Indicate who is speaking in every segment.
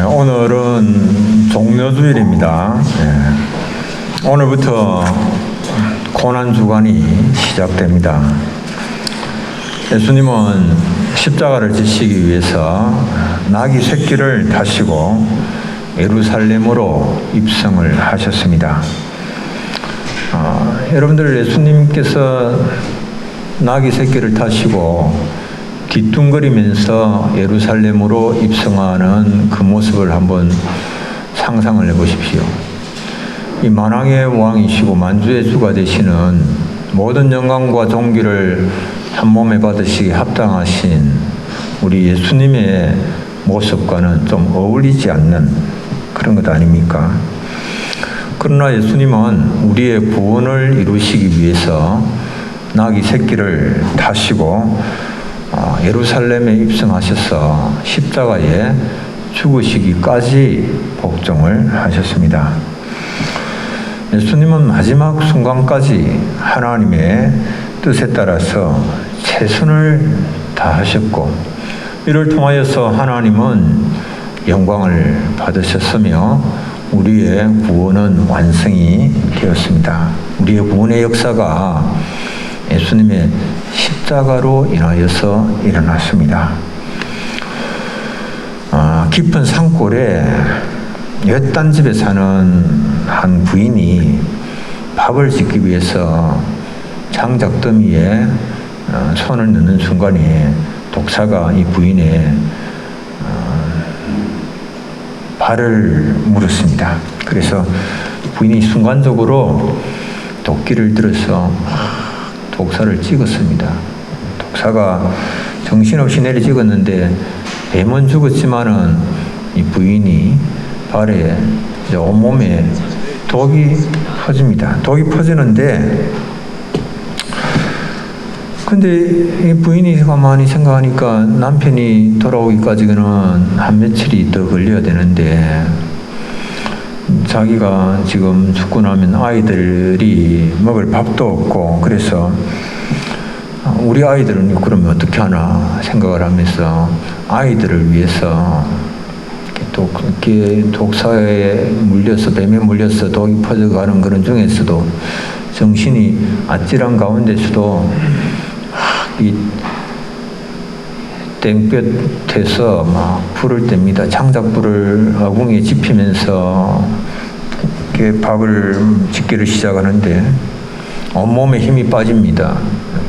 Speaker 1: 오늘은 종료주일입니다. 오늘부터 고난주간이 시작됩니다. 예수님은 십자가를 지시기 위해서 나귀 새끼를 타시고 예루살렘으로 입성을 하셨습니다. 여러분들, 예수님께서 나귀 새끼를 타시고 뒤뚱거리면서 예루살렘으로 입성하는 그 모습을 한번 상상을 해보십시오. 이 만왕의 왕이시고 만주의 주가 되시는 모든 영광과 존귀를 한 몸에 받으시기 합당하신 우리 예수님의 모습과는 좀 어울리지 않는 그런 것 아닙니까? 그러나 예수님은 우리의 구원을 이루시기 위해서 나귀 새끼를 타시고 예루살렘에 입성하셔서 십자가에 죽으시기까지 복종을 하셨습니다. 예수님은 마지막 순간까지 하나님의 뜻에 따라서 최선을 다하셨고, 이를 통하여서 하나님은 영광을 받으셨으며 우리의 구원은 완성이 되었습니다. 우리의 구원의 역사가 예수님의 십자가로 인하여서 일어났습니다. 깊은 산골에 외딴 집에 사는 한 부인이 밥을 짓기 위해서 장작더미에 손을 넣는 순간에 독사가 이 부인의 발을 물었습니다. 그래서 부인이 순간적으로 도끼를 들어서 독사를 찍었습니다. 독사가 정신없이 내리 찍었는데 뱀은 죽었지만은 이 부인이 발에 온몸에 독이 퍼집니다. 독이 퍼지는데, 근데 이 부인이 가만히 생각하니까 남편이 돌아오기까지는 한 며칠이 더 걸려야 되는데, 자기가 지금 죽고 나면 아이들이 먹을 밥도 없고, 그래서 우리 아이들은 그러면 어떻게 하나 생각을 하면서 아이들을 위해서 이렇게 독사에 물려서, 뱀에 물려서 독이 퍼져가는 그런 중에서도 정신이 아찔한 가운데서도 이 땡볕에서 막 불을 뗍니다. 장작불을 아궁이에 지피면서 이렇게 밥을 짓기를 시작하는데 온몸에 힘이 빠집니다.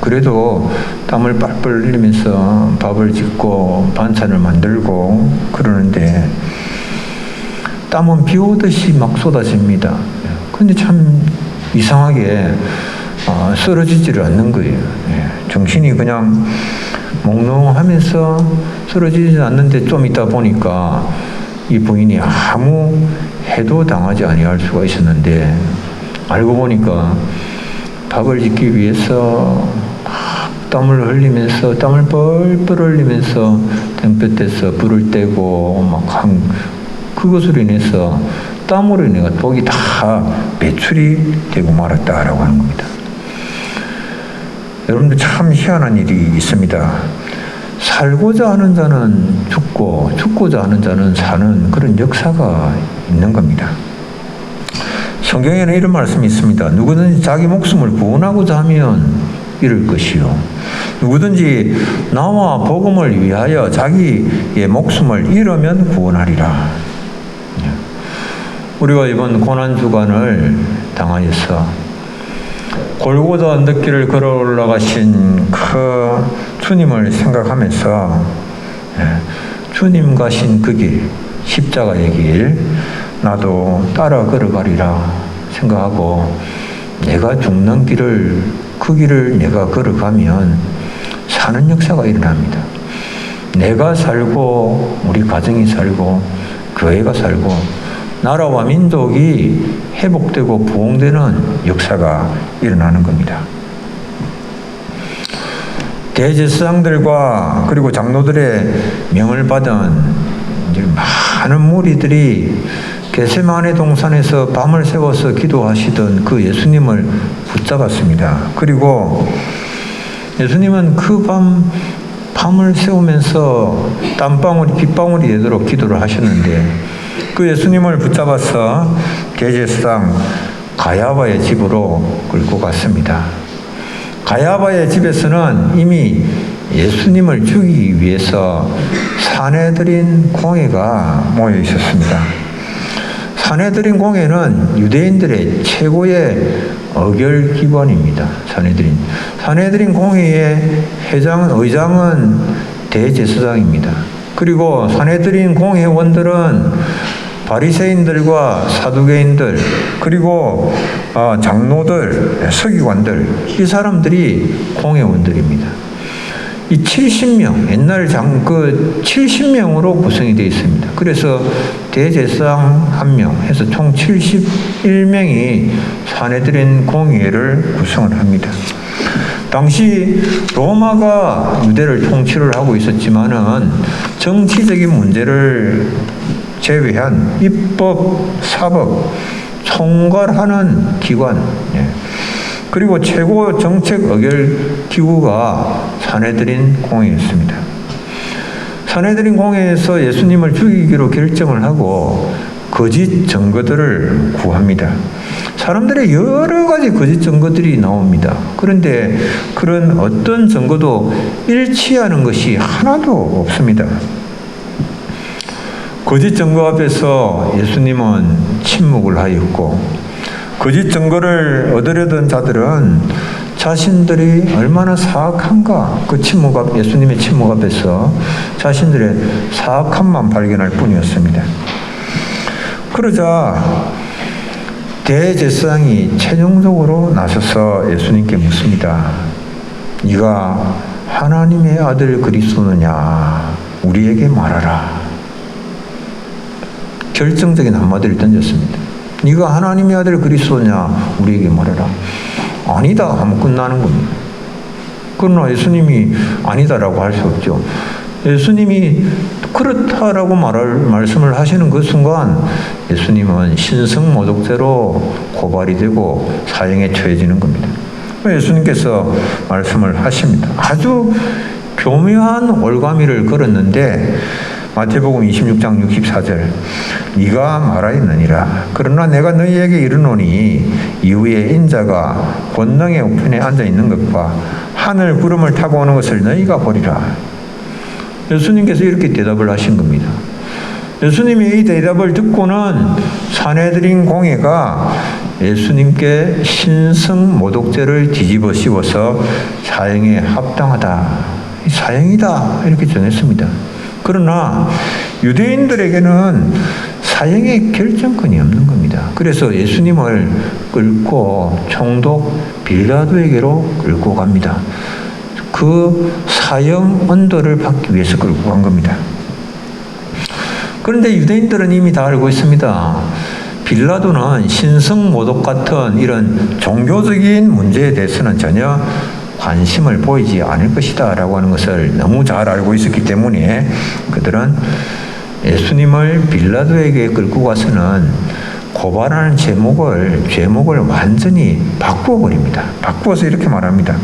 Speaker 1: 그래도 땀을 뻘뻘 흘리면서 밥을 짓고 반찬을 만들고 그러는데 땀은 비 오듯이 막 쏟아집니다. 근데 참 이상하게 쓰러지지를 않는 거예요. 정신이 그냥 몽롱하면서 쓰러지지 않는데 좀 있다 보니까 이 부인이 아무 해도 당하지 아니할 수가 있었는데, 알고 보니까 밥을 짓기 위해서 땀을 흘리면서, 땀을 뻘뻘 흘리면서 땡볕에서 불을 떼고 막 그것으로 인해서 땀으로 인해 독이 다 배출이 되고 말았다라고 하는 겁니다. 여러분들, 참 희한한 일이 있습니다. 살고자 하는 자는 죽고 죽고자 하는 자는 사는 그런 역사가 있는 겁니다. 성경에는 이런 말씀이 있습니다. 누구든지 자기 목숨을 구원하고자 하면 잃을 것이요, 누구든지 나와 복음을 위하여 자기의 목숨을 잃으면 구원하리라. 우리가 이번 고난주간을 당하여서 골고다 언덕길을 걸어 올라가신 그 주님을 생각하면서 주님 가신 그 길, 십자가의 길, 나도 따라 걸어가리라 생각하고 내가 죽는 길을, 그 길을 내가 걸어가면 사는 역사가 일어납니다. 내가 살고 우리 가정이 살고 교회가 살고 나라와 민족이 회복되고 부흥되는 역사가 일어나는 겁니다. 대제사장들과 그리고 장로들의 명을 받은 많은 무리들이 겟세마네 동산에서 밤을 새워서 기도하시던 그 예수님을 붙잡았습니다. 그리고 예수님은 그 밤 밤을 새우면서 땀방울이 빗방울이 되도록 기도를 하셨는데 그 예수님을 붙잡아서 대제사장 가야바의 집으로 끌고 갔습니다. 가야바의 집에서는 이미 예수님을 죽이기 위해서 사내들인 공회가 모여 있었습니다. 사내들인 공회는 유대인들의 최고의 의결 기관입니다. 사내들인 공회의 의장은 대제사장입니다. 그리고 사내들인 공회원들은 바리새인들과 사두개인들 그리고 장로들, 서기관들 이 사람들이 공회원들입니다. 이 70명, 옛날 70명으로 구성이 되어 있습니다. 그래서 대제사장 1명 해서 총 71명이 사내들인 공회를 구성을 합니다. 당시 로마가 유대를 통치를 하고 있었지만은 정치적인 문제를 제외한 입법, 사법, 총괄하는 기관, 그리고 최고 정책 의결 기구가 사내들인 공회였습니다. 사내들인 공회에서 예수님을 죽이기로 결정을 하고 거짓 증거들을 구합니다. 사람들의 여러 가지 거짓 증거들이 나옵니다. 그런데 그런 어떤 증거도 일치하는 것이 하나도 없습니다. 거짓 증거 앞에서 예수님은 침묵을 하였고 거짓 증거를 얻으려던 자들은 자신들이 얼마나 사악한가 그 예수님의 침묵 앞에서 자신들의 사악함만 발견할 뿐이었습니다. 그러자 대제사장이 최종적으로 나서서 예수님께 묻습니다. 네가 하나님의 아들 그리스도느냐 우리에게 말하라. 결정적인 한마디를 던졌습니다. 네가 하나님의 아들 그리스도냐 우리에게 말해라. 아니다 하면 끝나는 겁니다. 그러나 예수님이 아니다라고 할 수 없죠. 예수님이 그렇다라고 말씀을 하시는 그 순간 예수님은 신성모독죄로 고발이 되고 사형에 처해지는 겁니다. 예수님께서 말씀을 하십니다. 아주 교묘한 올가미를 걸었는데 마태복음 26장 64절 네가 말하였느니라. 그러나 내가 너희에게 이르노니 이후에 인자가 권능의 우편에 앉아있는 것과 하늘 구름을 타고 오는 것을 너희가 보리라. 예수님께서 이렇게 대답을 하신 겁니다. 예수님이 이 대답을 듣고는 사내들인 공회가 예수님께 신성모독죄를 뒤집어 씌워서 사형에 합당하다. 사형이다. 이렇게 정했습니다. 그러나 유대인들에게는 사형의 결정권이 없는 겁니다. 그래서 예수님을 끌고 총독 빌라도에게로 끌고 갑니다. 그 사형 언도를 받기 위해서 끌고 간 겁니다. 그런데 유대인들은 이미 다 알고 있습니다. 빌라도는 신성모독 같은 이런 종교적인 문제에 대해서는 전혀 관심을 보이지 않을 것이다 라고 하는 것을 너무 잘 알고 있었기 때문에 그들은 예수님을 빌라도에게 끌고 가서는 고발하는 제목을 완전히 바꾸어 버립니다. 바꾸어서 이렇게 말합니다.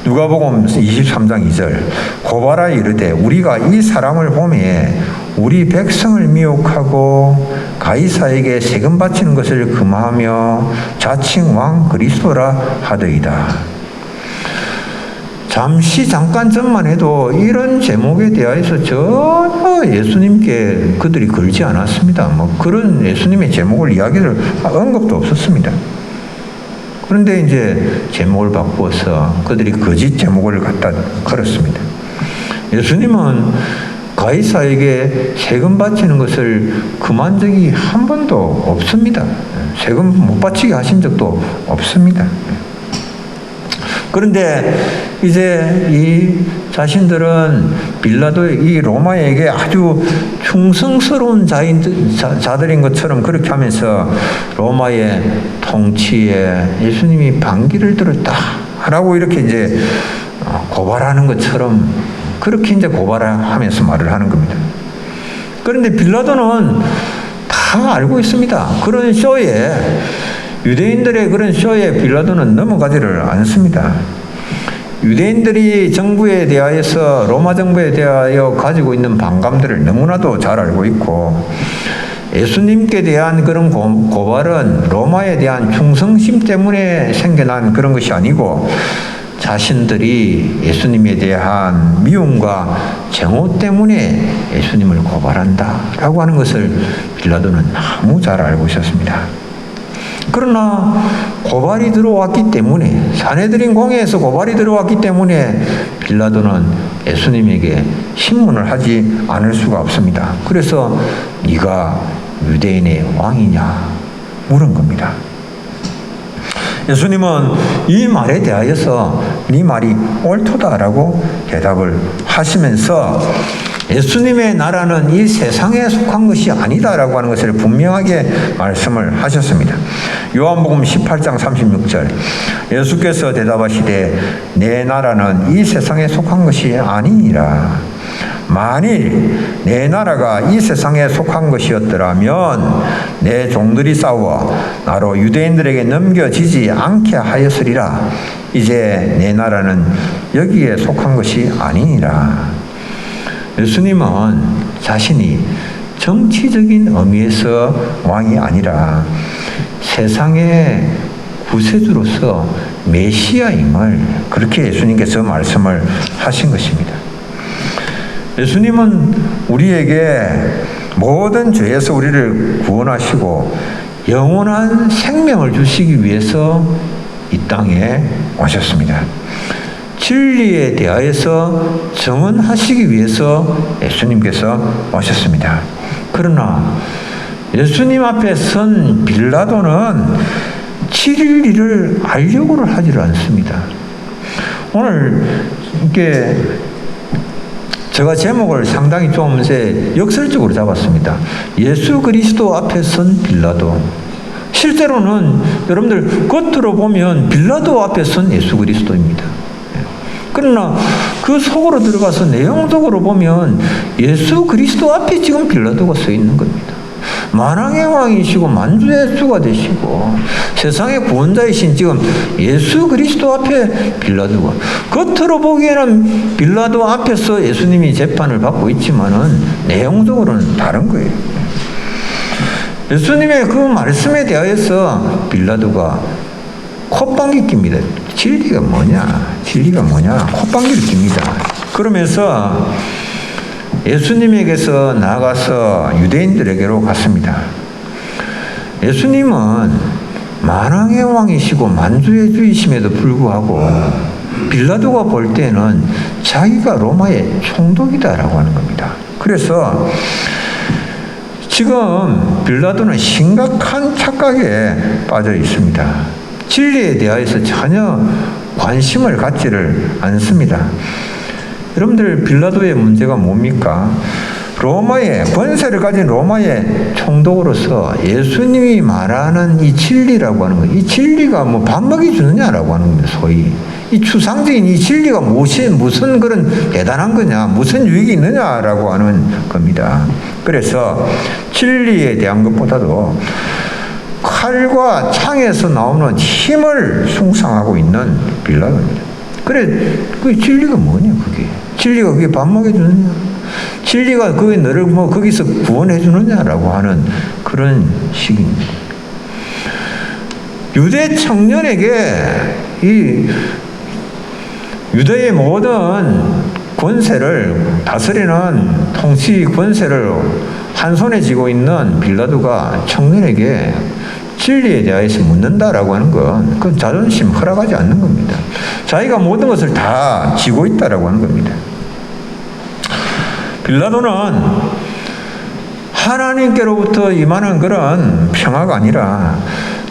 Speaker 1: 누가복음 23장 2절 고발하여 이르되 우리가 이 사람을 보매 우리 백성을 미혹하고 가이사에게 세금 바치는 것을 금하며 자칭 왕 그리스도라 하더이다. 잠깐 전만 해도 이런 제목에 대하여서 전혀 예수님께 그들이 걸지 않았습니다. 그런 예수님의 제목을 이야기를 언급도 없었습니다. 그런데 이제 제목을 바꾸어서 그들이 거짓 제목을 갖다 걸었습니다. 예수님은 가이사에게 세금 바치는 것을 금한 적이 한 번도 없습니다. 세금 못 바치게 하신 적도 없습니다. 그런데 이제 이 자신들은 빌라도의 이 로마에게 아주 충성스러운 자들인 것처럼 그렇게 하면서 로마의 통치에 예수님이 반기를 들었다라고 이렇게 이제 고발하는 것처럼 그렇게 이제 고발하면서 말을 하는 겁니다. 그런데 빌라도는 다 알고 있습니다. 그런 쇼에 유대인들의 그런 쇼에 빌라도는 넘어가지를 않습니다. 유대인들이 정부에 대하여서 로마 정부에 대하여 가지고 있는 반감들을 너무나도 잘 알고 있고 예수님께 대한 그런 고발은 로마에 대한 충성심 때문에 생겨난 그런 것이 아니고 자신들이 예수님에 대한 미움과 정오 때문에 예수님을 고발한다라고 하는 것을 빌라도는 너무 잘 알고 있었습니다. 그러나 고발이 들어왔기 때문에 산헤드린 공회에서 고발이 들어왔기 때문에 빌라도는 예수님에게 신문을 하지 않을 수가 없습니다. 그래서 네가 유대인의 왕이냐 물은 겁니다. 예수님은 이 말에 대하여서 네 말이 옳도다라고 대답을 하시면서 예수님의 나라는 이 세상에 속한 것이 아니다라고 하는 것을 분명하게 말씀을 하셨습니다. 요한복음 18장 36절 예수께서 대답하시되 내 나라는 이 세상에 속한 것이 아니니라. 만일 내 나라가 이 세상에 속한 것이었더라면 내 종들이 싸워 나로 유대인들에게 넘겨지지 않게 하였으리라. 이제 내 나라는 여기에 속한 것이 아니니라. 예수님은 자신이 정치적인 의미에서 왕이 아니라 세상의 구세주로서 메시아임을 그렇게 예수님께서 말씀을 하신 것입니다. 예수님은 우리에게 모든 죄에서 우리를 구원하시고 영원한 생명을 주시기 위해서 이 땅에 오셨습니다. 진리에 대하여서 정언하시기 위해서 예수님께서 오셨습니다. 그러나 예수님 앞에 선 빌라도는 진리를 알려고를 하지 않습니다. 오늘 이렇게 제가 제목을 상당히 좀 역설적으로 잡았습니다. 예수 그리스도 앞에 선 빌라도. 실제로는 여러분들 겉으로 보면 빌라도 앞에 선 예수 그리스도입니다. 그러나 그 속으로 들어가서 내용적으로 보면 예수 그리스도 앞에 지금 빌라도가 서 있는 겁니다. 만왕의 왕이시고 만주의 주가 되시고 세상의 구원자이신 지금 예수 그리스도 앞에 빌라도가, 겉으로 보기에는 빌라도 앞에서 예수님이 재판을 받고 있지만은 내용적으로는 다른 거예요. 예수님의 그 말씀에 대하여서 빌라도가 콧방귀 낍니다. 진리가 뭐냐? 진리가 뭐냐? 콧방귀를 낍니다. 그러면서 예수님에게서 나아가서 유대인들에게로 갔습니다. 예수님은 만왕의 왕이시고 만주의 주이심에도 불구하고 빌라도가 볼 때는 자기가 로마의 총독이다라고 하는 겁니다. 그래서 지금 빌라도는 심각한 착각에 빠져 있습니다. 진리에 대하여서 전혀 관심을 갖지를 않습니다. 여러분들 빌라도의 문제가 뭡니까? 로마의 권세를 가진 로마의 총독으로서 예수님이 말하는 이 진리라고 하는 것, 이 진리가 뭐 밥 먹이 주느냐라고 하는 겁니다. 소위 이 추상적인 이 진리가 무슨 그런 대단한 거냐, 무슨 유익이 있느냐라고 하는 겁니다. 그래서 진리에 대한 것보다도 칼과 창에서 나오는 힘을 숭상하고 있는 빌라도입니다. 그래, 그 진리가 뭐냐, 그게? 진리가 그게 밥 먹여주느냐? 진리가 그게 너를 뭐 거기서 구원해주느냐라고 하는 그런 식입니다. 유대 청년에게 이 유대의 모든 권세를 다스리는 통치 권세를 한 손에 쥐고 있는 빌라도가 청년에게 진리에 대해서 묻는다라고 하는 건 그건 자존심 허락하지 않는 겁니다. 자기가 모든 것을 다 쥐고 있다라고 하는 겁니다. 빌라도는 하나님께로부터 임하는 그런 평화가 아니라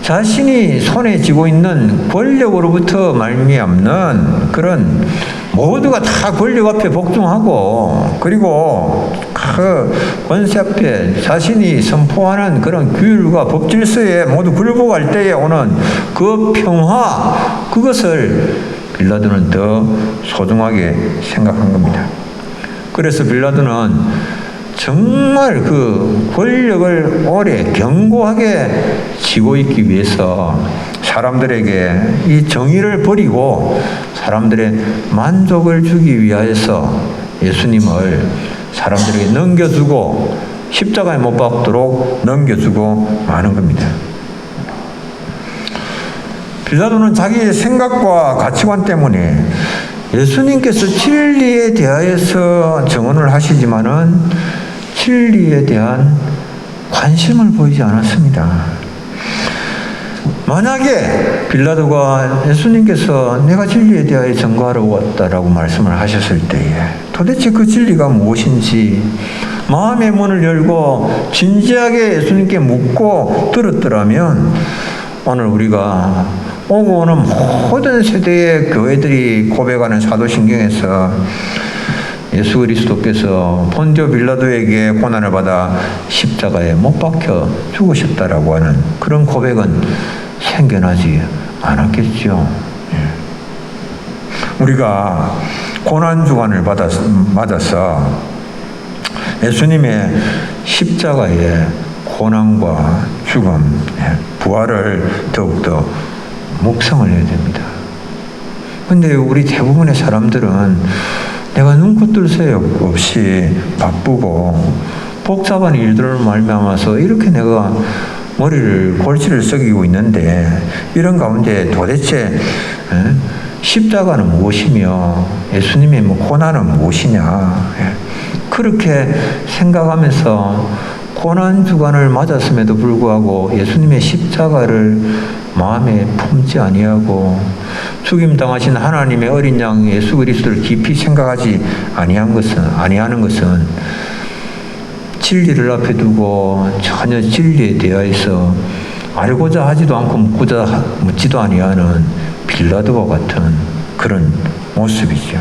Speaker 1: 자신이 손에 쥐고 있는 권력으로부터 말미암는 그런 모두가 다 권력 앞에 복종하고 그리고 그 권세 앞에 자신이 선포하는 그런 규율과 법질서에 모두 굴복할 때에 오는 그 평화, 그것을 빌라도는 더 소중하게 생각한 겁니다. 그래서 빌라도는 정말 그 권력을 오래 견고하게 쥐고 있기 위해서 사람들에게 이 정의를 버리고 사람들의 만족을 주기 위하여서 예수님을 사람들에게 넘겨주고 십자가에 못 박도록 넘겨주고 마는 겁니다. 빌라도는 자기의 생각과 가치관 때문에 예수님께서 진리에 대하여서 증언을 하시지만은 진리에 대한 관심을 보이지 않았습니다. 만약에 빌라도가 예수님께서 내가 진리에 대하여 증거하러 왔다라고 말씀을 하셨을 때에 도대체 그 진리가 무엇인지 마음의 문을 열고 진지하게 예수님께 묻고 들었더라면 오늘 우리가 오고 오는 모든 세대의 교회들이 고백하는 사도신경에서 예수 그리스도께서 본디오 빌라도에게 고난을 받아 십자가에 못 박혀 죽으셨다라고 하는 그런 고백은 생겨나지 않았겠죠. 우리가 고난주간을 맞아서 예수님의 십자가의 고난과 죽음, 부활을 더욱더 묵상을 해야 됩니다. 근데 우리 대부분의 사람들은 내가 눈코 뜰 새 없이 바쁘고 복잡한 일들을 말미암아서 이렇게 내가 골치를 썩이고 있는데 이런 가운데 도대체 십자가는 무엇이며 예수님의 고난은 무엇이냐 그렇게 생각하면서 고난주간을 맞았음에도 불구하고 예수님의 십자가를 마음에 품지 아니하고 죽임당하신 하나님의 어린 양 예수 그리스도를 깊이 생각하지 아니하는 것은 진리를 앞에 두고 전혀 진리에 대하여서 알고자 하지도 않고 묻지도 아니하는 빌라도와 같은 그런 모습이죠.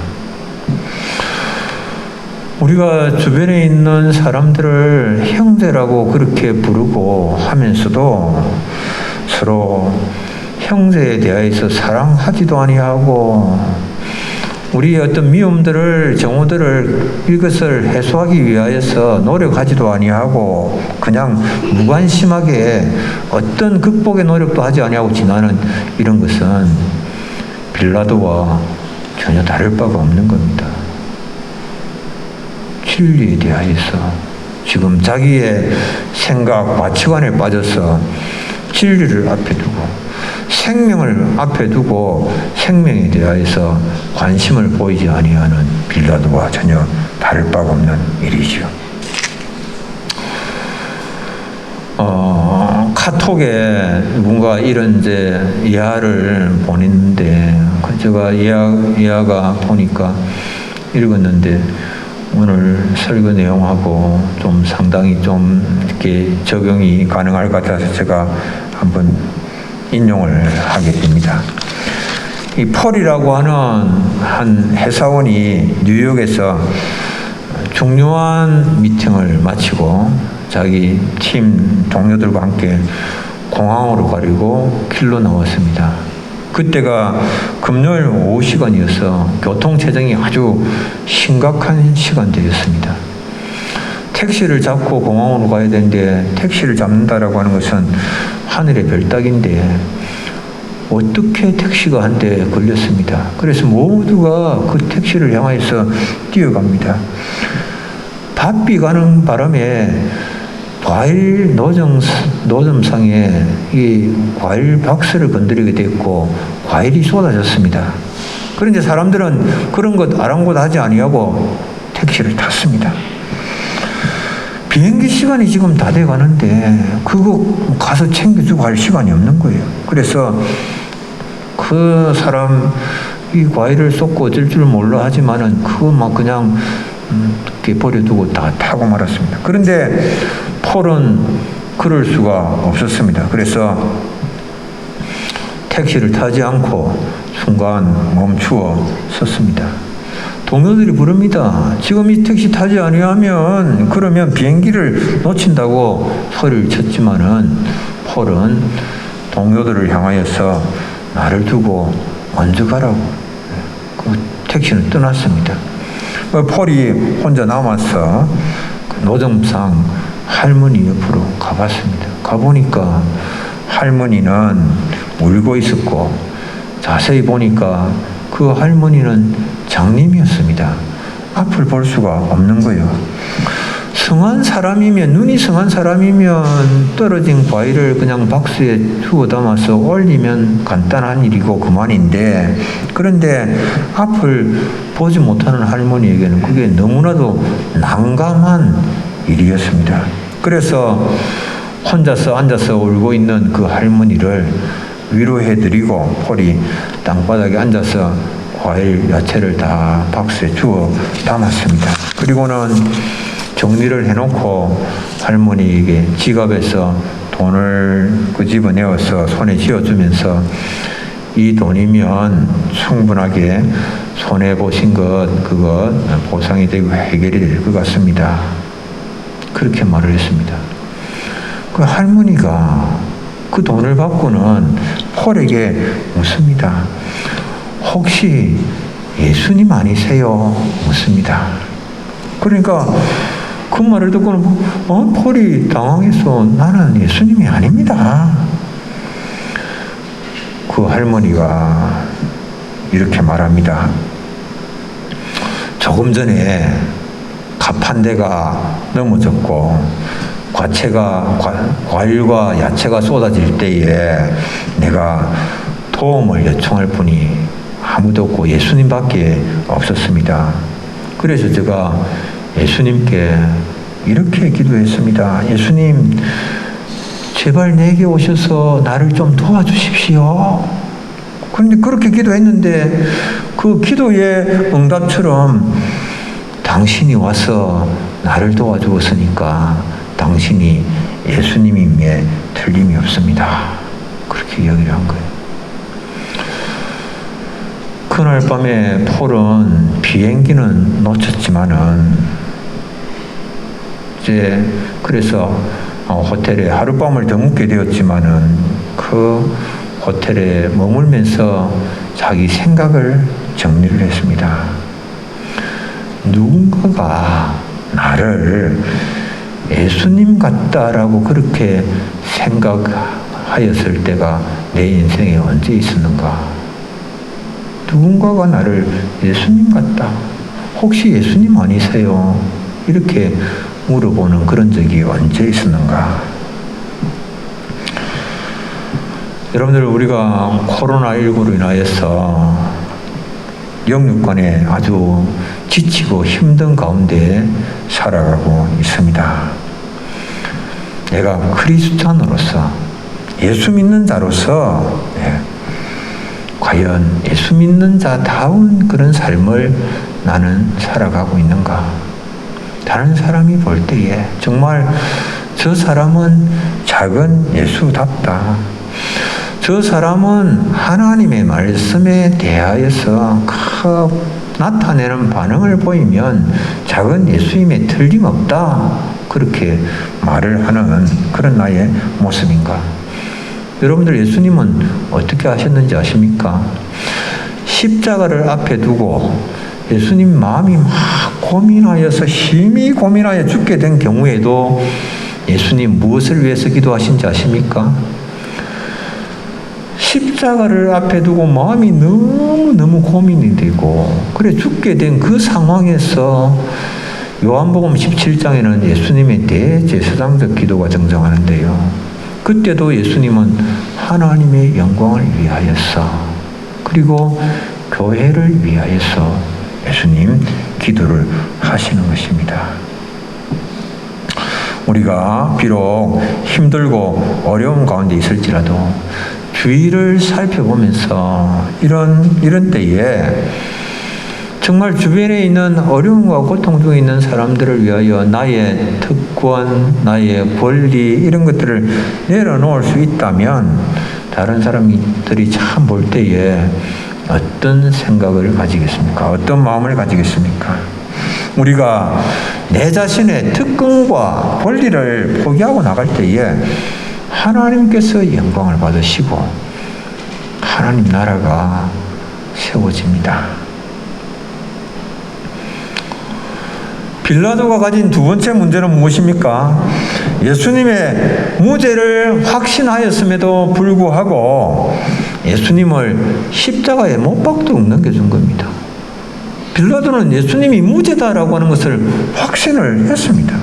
Speaker 1: 우리가 주변에 있는 사람들을 형제라고 그렇게 부르고 하면서도 서로 형제에 대하여서 사랑하지도 아니하고 우리의 어떤 미움들을 정오들을 이것을 해소하기 위하여서 노력하지도 아니하고 그냥 무관심하게 어떤 극복의 노력도 하지 아니하고 지나는 이런 것은 빌라도와 전혀 다를 바가 없는 겁니다. 진리에 대하여서 지금 자기의 생각, 가치관에 빠져서 진리를 앞에 두고 생명을 앞에 두고 생명에 대하여서 관심을 보이지 아니하는 빌라도와 전혀 다를 바가 없는 일이죠. 카톡에 뭔가 이런 이제 예화를 보냈는데 제가 예화가 보니까 읽었는데 오늘 설교 내용하고 좀 상당히 좀 이렇게 적용이 가능할 것 같아서 제가 한번 인용을 하게 됩니다. 이 폴이라고 하는 한 회사원이 뉴욕에서 중요한 미팅을 마치고 자기 팀 동료들과 함께 공항으로 가려고 길로 나왔습니다. 그때가 금요일 오후 시간이어서 교통체증이 아주 심각한 시간대였습니다. 택시를 잡고 공항으로 가야 되는데 택시를 잡는다라고 하는 것은 하늘의 별따기인데 어떻게 택시가 한 대 걸렸습니다. 그래서 모두가 그 택시를 향해서 뛰어갑니다. 바삐 가는 바람에 과일 노점상에 이 과일 박스를 건드리게 됐고 과일이 쏟아졌습니다. 그런데 사람들은 그런 것 아랑곳하지 아니하고 택시를 탔습니다. 비행기 시간이 지금 다 돼 가는데 그거 가서 챙겨주고 할 시간이 없는 거예요. 그래서 그 사람 이 과일을 쏟고 어쩔 줄 몰라 하지만은 그거 막 그냥 이렇게 버려두고 다 타고 말았습니다. 그런데 폴은 그럴 수가 없었습니다. 그래서 택시를 타지 않고 순간 멈추어 섰습니다. 동료들이 부릅니다. 지금 이 택시 타지 아니하면 그러면 비행기를 놓친다고 소리를 쳤지만은 폴은 동료들을 향하여서 나를 두고 먼저 가라고 그 택시는 떠났습니다. 폴이 혼자 남아서 노점상 할머니 옆으로 가봤습니다. 가보니까 할머니는 울고 있었고, 자세히 보니까 그 할머니는 장님이었습니다. 앞을 볼 수가 없는 거예요. 눈이 성한 사람이면 떨어진 과일을 그냥 박스에 주워 담아서 올리면 간단한 일이고 그만인데, 그런데 앞을 보지 못하는 할머니에게는 그게 너무나도 난감한 일이었습니다. 그래서 혼자서 앉아서 울고 있는 그 할머니를 위로해드리고 폴이 땅바닥에 앉아서 과일, 야채를 다 박스에 주워 담았습니다. 그리고는 정리를 해놓고 할머니에게 지갑에서 돈을 끄집어내어서 손에 쥐어주면서 이 돈이면 충분하게 손해보신 그것 보상이 되고 해결이 될 것 같습니다. 그렇게 말을 했습니다. 그 할머니가 그 돈을 받고는 폴에게 묻습니다. 혹시 예수님 아니세요? 묻습니다. 그러니까 그 말을 듣고는 폴이 당황해서 나는 예수님이 아닙니다. 그 할머니가 이렇게 말합니다. 조금 전에 갑 한 대가 넘어졌고 과일과 야채가 쏟아질 때에 내가 도움을 요청할 분이 아무도 없고 예수님밖에 없었습니다. 그래서 제가 예수님께 이렇게 기도했습니다. 예수님, 제발 내게 오셔서 나를 좀 도와주십시오. 그런데 그렇게 기도했는데 그 기도의 응답처럼 당신이 와서 나를 도와주었으니까 당신이 예수님임에 틀림이 없습니다. 그렇게 이야기를 한 거예요. 그날 밤에 폴은 비행기는 놓쳤지만은 이제 그래서 호텔에 하룻밤을 더 묵게 되었지만은 그 호텔에 머물면서 자기 생각을 정리를 했습니다. 누군가가 나를 예수님 같다라고 그렇게 생각하였을 때가 내 인생에 언제 있었는가? 누군가가 나를 예수님 같다. 혹시 예수님 아니세요? 이렇게 물어보는 그런 적이 언제 있었는가? 여러분들, 우리가 코로나19로 인하여서 영육간에 아주 지치고 힘든 가운데 살아가고 있습니다. 내가 크리스찬으로서, 예수 믿는 자로서 과연 예수 믿는 자다운 그런 삶을 나는 살아가고 있는가? 다른 사람이 볼 때에 정말 저 사람은 작은 예수답다. 저 사람은 하나님의 말씀에 대하여서 나타내는 반응을 보이면 작은 예수임에 틀림없다. 그렇게 말을 하는 그런 나의 모습인가? 여러분들, 예수님은 어떻게 하셨는지 아십니까? 십자가를 앞에 두고 예수님 마음이 막 고민하여서 심히 고민하여 죽게 된 경우에도 예수님 무엇을 위해서 기도하신지 아십니까? 십자가를 앞에 두고 마음이 너무너무 고민이 되고 그래 죽게 된 그 상황에서 요한복음 17장에는 예수님의 대제사장적 기도가 등장하는데요. 그때도 예수님은 하나님의 영광을 위하여서 그리고 교회를 위하여서 예수님 기도를 하시는 것입니다. 우리가 비록 힘들고 어려운 가운데 있을지라도 주위를 살펴보면서 이런 때에 정말 주변에 있는 어려움과 고통 중에 있는 사람들을 위하여 나의 특권, 나의 권리 이런 것들을 내려놓을 수 있다면 다른 사람들이 참 볼 때에 어떤 생각을 가지겠습니까? 어떤 마음을 가지겠습니까? 우리가 내 자신의 특권과 권리를 포기하고 나갈 때에 하나님께서 영광을 받으시고 하나님 나라가 세워집니다. 빌라도가 가진 두 번째 문제는 무엇입니까? 예수님의 무죄를 확신하였음에도 불구하고 예수님을 십자가에 못 박도록 넘겨준 겁니다. 빌라도는 예수님이 무죄다라고 하는 것을 확신을 했습니다.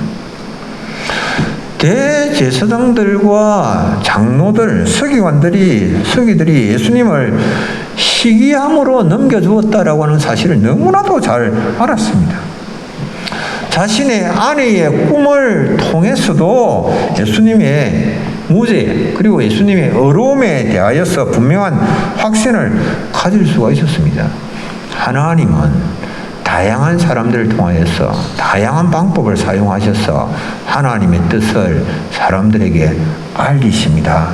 Speaker 1: 대제사장들과 장로들, 서기들이 예수님을 시기함으로 넘겨주었다라고 하는 사실을 너무나도 잘 알았습니다. 자신의 아내의 꿈을 통해서도 예수님의 무죄 그리고 예수님의 의로움에 대하여서 분명한 확신을 가질 수가 있었습니다. 하나님은 다양한 사람들을 통하여서 다양한 방법을 사용하셔서 하나님의 뜻을 사람들에게 알리십니다.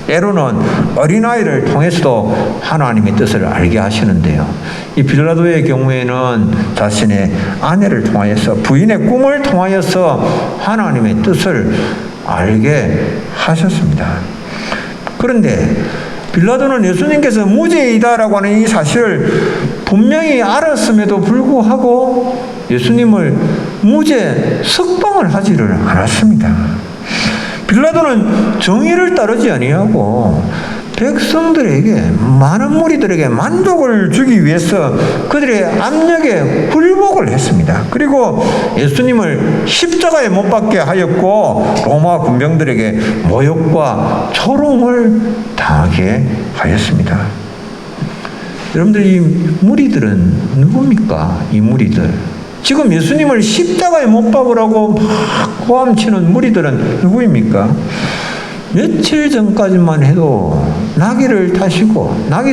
Speaker 1: 때로는 어린아이를 통해서도 하나님의 뜻을 알게 하시는데요. 이 빌라도의 경우에는 자신의 아내를 통하여서 부인의 꿈을 통하여서 하나님의 뜻을 알게 하셨습니다. 그런데 빌라도는 예수님께서 무죄이다라고 하는 이 사실을 분명히 알았음에도 불구하고 예수님을 무죄 석방을 하지를 않았습니다. 빌라도는 정의를 따르지 아니하고 백성들에게 많은 무리들에게 만족을 주기 위해서 그들의 압력에 굴복을 했습니다. 그리고 예수님을 십자가에 못 박게 하였고 로마 군병들에게 모욕과 조롱을 당하게 하였습니다. 여러분들 이 무리들은 누굽니까? 이 무리들. 지금 예수님을 십자가에 못 박으라고 막 고함치는 무리들은 누구입니까? 며칠 전까지만 해도 나귀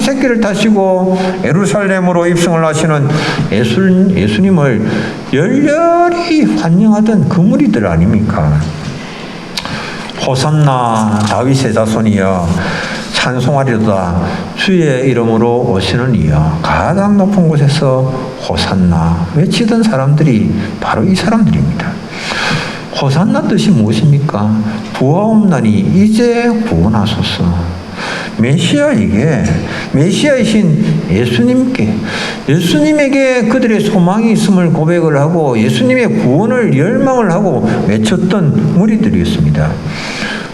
Speaker 1: 새끼를 타시고 예루살렘으로 입성을 하시는 예수님을 열렬히 환영하던 그 무리들 아닙니까? 호산나 다윗의 자손이여 찬송하리로다 주의 이름으로 오시는 이여 가장 높은 곳에서 호산나 외치던 사람들이 바로 이 사람들입니다. 호산나 뜻이 무엇입니까? 구하옵나니 이제 구원하소서. 메시아이신 예수님에게 그들의 소망이 있음을 고백을 하고 예수님의 구원을 열망을 하고 외쳤던 무리들이었습니다.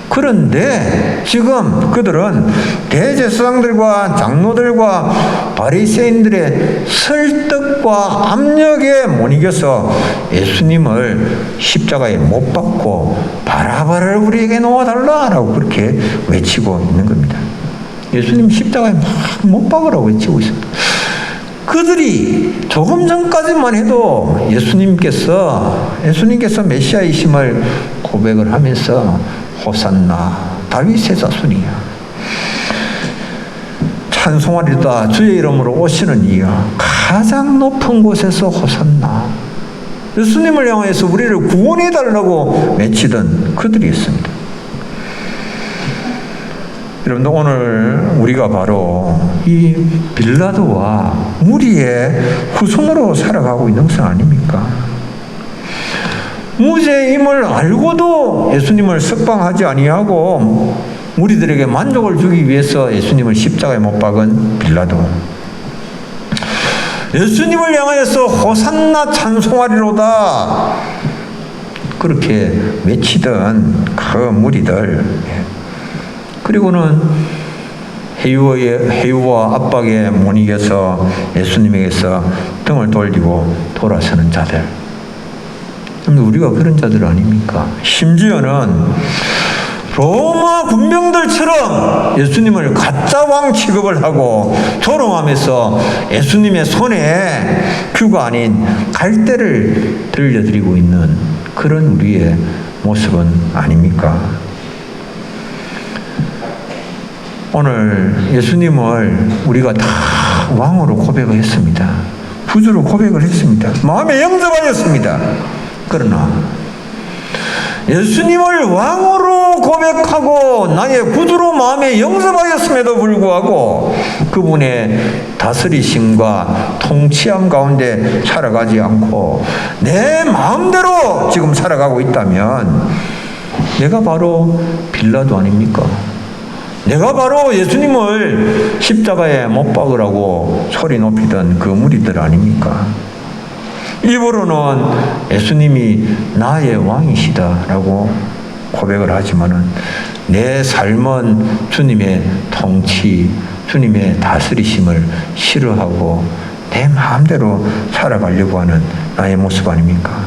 Speaker 1: 그런데 지금 그들은 대제사장들과 장로들과 바리새인들의 설득과 압력에 못 이겨서 예수님을 십자가에 못 박고 바라바를 우리에게 놓아달라라고 그렇게 외치고 있는 겁니다. 예수님 십자가에 막 못 박으라고 외치고 있습니다. 그들이 조금 전까지만 해도 예수님께서 메시아이심을 고백을 하면서 호산나 다윗의 자손이야 찬송하리로다 주의 이름으로 오시는 이여 가장 높은 곳에서 호산나 예수님을 향해서 우리를 구원해 달라고 외치던 그들이 있습니다. 여러분들 오늘 우리가 바로 이 빌라도와 무리의 후손으로 살아가고 있는 것은 아닙니까? 무죄임을 알고도 예수님을 석방하지 아니하고 우리들에게 만족을 주기 위해서 예수님을 십자가에 못 박은 빌라도, 예수님을 향하여서 호산나 찬송하리로다 그렇게 외치던 그 무리들, 그리고는 해유와 압박에 못 이겨서 예수님에게서 등을 돌리고 돌아서는 자들, 우리가 그런 자들 아닙니까? 심지어는 로마 군병들처럼 예수님을 가짜 왕 취급을 하고 조롱하면서 예수님의 손에 큐가 아닌 갈대를 들려드리고 있는 그런 우리의 모습은 아닙니까? 오늘 예수님을 우리가 다 왕으로 고백을 했습니다. 구주로 고백을 했습니다. 마음에 영접하였습니다. 그러나 예수님을 왕으로 고백하고 나의 구주로 마음에 영접하였음에도 불구하고 그분의 다스리심과 통치함 가운데 살아가지 않고 내 마음대로 지금 살아가고 있다면 내가 바로 빌라도 아닙니까? 내가 바로 예수님을 십자가에 못 박으라고 소리 높이던 그 무리들 아닙니까? 입으로는 예수님이 나의 왕이시다라고 고백을 하지만은 내 삶은 주님의 통치, 주님의 다스리심을 싫어하고 내 마음대로 살아가려고 하는 나의 모습 아닙니까?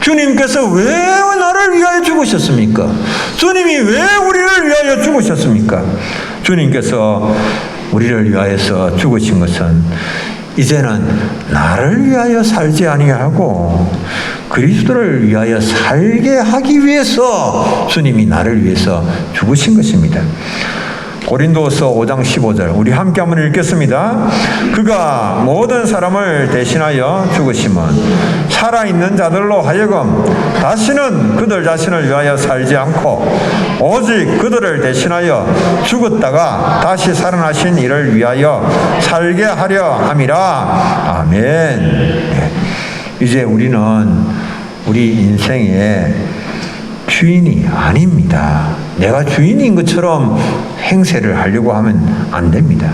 Speaker 1: 주님께서 왜 나를 위하여 죽으셨습니까? 주님이 왜 우리를 위하여 죽으셨습니까? 주님께서 우리를 위하여서 죽으신 것은 이제는 나를 위하여 살지 아니하고 그리스도를 위하여 살게 하기 위해서 주님이 나를 위해서 죽으신 것입니다. 고린도서 5장 15절 우리 함께 한번 읽겠습니다. 그가 모든 사람을 대신하여 죽으심은 살아있는 자들로 하여금 다시는 그들 자신을 위하여 살지 않고 오직 그들을 대신하여 죽었다가 다시 살아나신 이를 위하여 살게 하려 함이라. 아멘. 이제 우리는 우리 인생의 주인이 아닙니다. 내가 주인인 것처럼 행세를 하려고 하면 안 됩니다.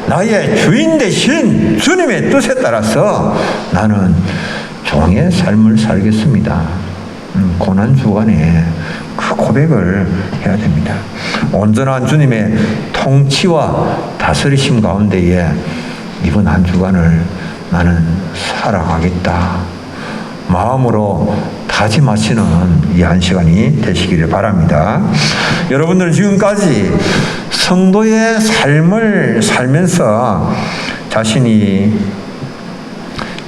Speaker 1: 나의 주인 대신 주님의 뜻에 따라서 나는 종의 삶을 살겠습니다. 고난주간에 그 고백을 해야 됩니다. 온전한 주님의 통치와 다스리심 가운데에 이번 한 주간을 나는 살아가겠다 마음으로 다짐하시는 이 한 시간이 되시기를 바랍니다. 여러분들 지금까지 성도의 삶을 살면서 자신이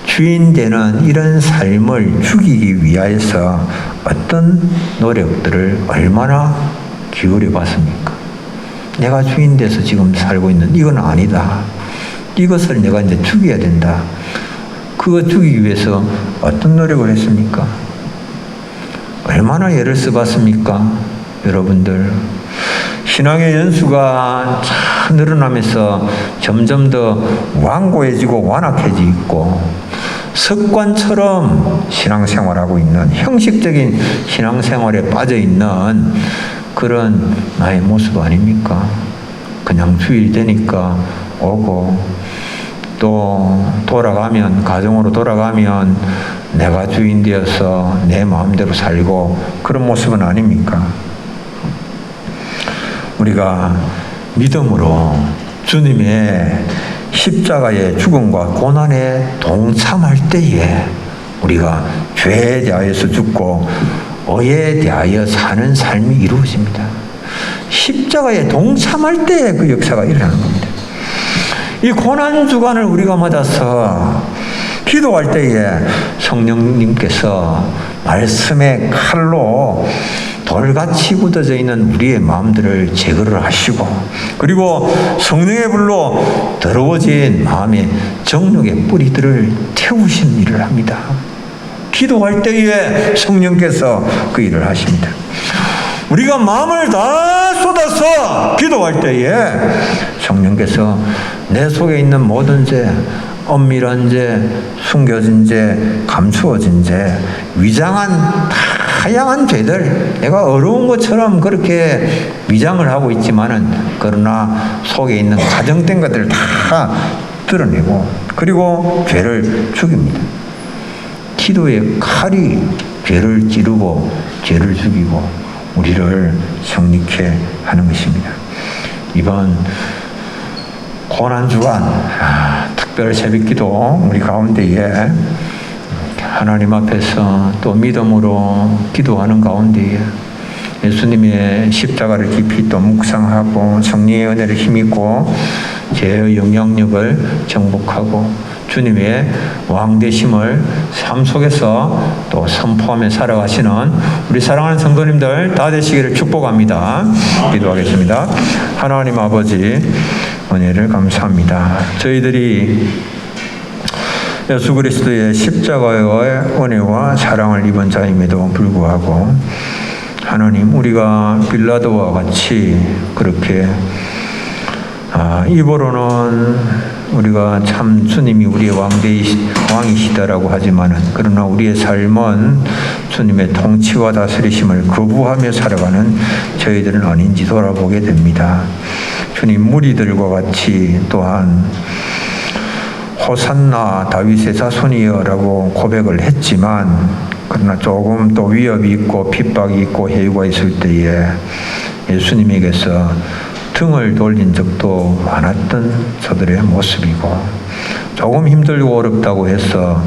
Speaker 1: 주인 되는 이런 삶을 죽이기 위하여서 어떤 노력들을 얼마나 기울여 봤습니까? 내가 주인 돼서 지금 살고 있는 이건 아니다. 이것을 내가 이제 죽여야 된다. 그거 죽이기 위해서 어떤 노력을 했습니까? 얼마나 애를 써봤습니까? 여러분들 신앙의 연수가 참 늘어나면서 점점 더 완고해지고 완악해지고 습관처럼 신앙생활하고 있는 형식적인 신앙생활에 빠져있는 그런 나의 모습 아닙니까? 그냥 주일 되니까 오고 또 돌아가면 가정으로 돌아가면 내가 주인 되어서 내 마음대로 살고 그런 모습은 아닙니까? 우리가 믿음으로 주님의 십자가의 죽음과 고난에 동참할 때에 우리가 죄에 대하여서 죽고 의에 대하여 사는 삶이 이루어집니다. 십자가에 동참할 때에 그 역사가 일어나는 겁니다. 이 고난주간을 우리가 맞아서 기도할 때에 성령님께서 말씀의 칼로 돌같이 굳어져 있는 우리의 마음들을 제거를 하시고 그리고 성령의 불로 더러워진 마음의 정욕의 뿌리들을 태우시는 일을 합니다. 기도할 때에 성령께서 그 일을 하십니다. 우리가 마음을 다 쏟아서 기도할 때에 성령께서 내 속에 있는 모든 죄, 엄밀한 죄, 숨겨진 죄, 감추어진 죄, 위장한 다양한 죄들, 내가 어려운 것처럼 그렇게 위장을 하고 있지만은 그러나 속에 있는 가정된 것들을 다 드러내고 그리고 죄를 죽입니다. 기도의 칼이 죄를 찌르고 죄를 죽이고 우리를 성립케 하는 것입니다. 이번 고난주간 특별 새벽기도 우리 가운데에 하나님 앞에서 또 믿음으로 기도하는 가운데에 예수님의 십자가를 깊이 또 묵상하고 성령의 은혜를 힘입고 죄의 영향력을 정복하고 주님의 왕되심을 삶 속에서 또 선포하며 살아가시는 우리 사랑하는 성도님들 다 되시기를 축복합니다. 기도하겠습니다. 하나님 아버지 은혜를 감사합니다. 저희들이 예수 그리스도의 십자가의 은혜와 사랑을 입은 자임에도 불구하고 하나님 우리가 빌라도와 같이 그렇게 입으로는 우리가 참 주님이 우리의 왕이시다라고 하지만은 그러나 우리의 삶은 주님의 통치와 다스리심을 거부하며 살아가는 저희들은 아닌지 돌아보게 됩니다. 주님 무리들과 같이 또한 호산나 다윗의 자손이여라고 고백을 했지만 그러나 조금 또 위협이 있고 핍박이 있고 해유가 있을 때에 예수님에게서 등을 돌린 적도 많았던 저들의 모습이고, 조금 힘들고 어렵다고 해서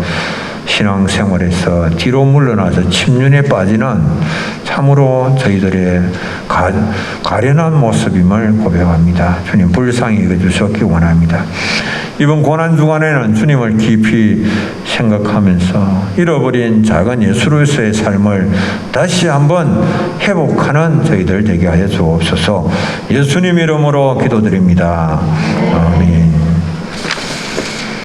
Speaker 1: 신앙생활에서 뒤로 물러나서 침륜에 빠지는 참으로 저희들의 가련한 모습임을 고백합니다. 주님 불쌍히 여겨주셨기 원합니다. 이번 고난주간에는 주님을 깊이 생각하면서 잃어버린 작은 예수로서의 삶을 다시 한번 회복하는 저희들 되게 하여 주옵소서. 예수님 이름으로 기도드립니다. 아멘.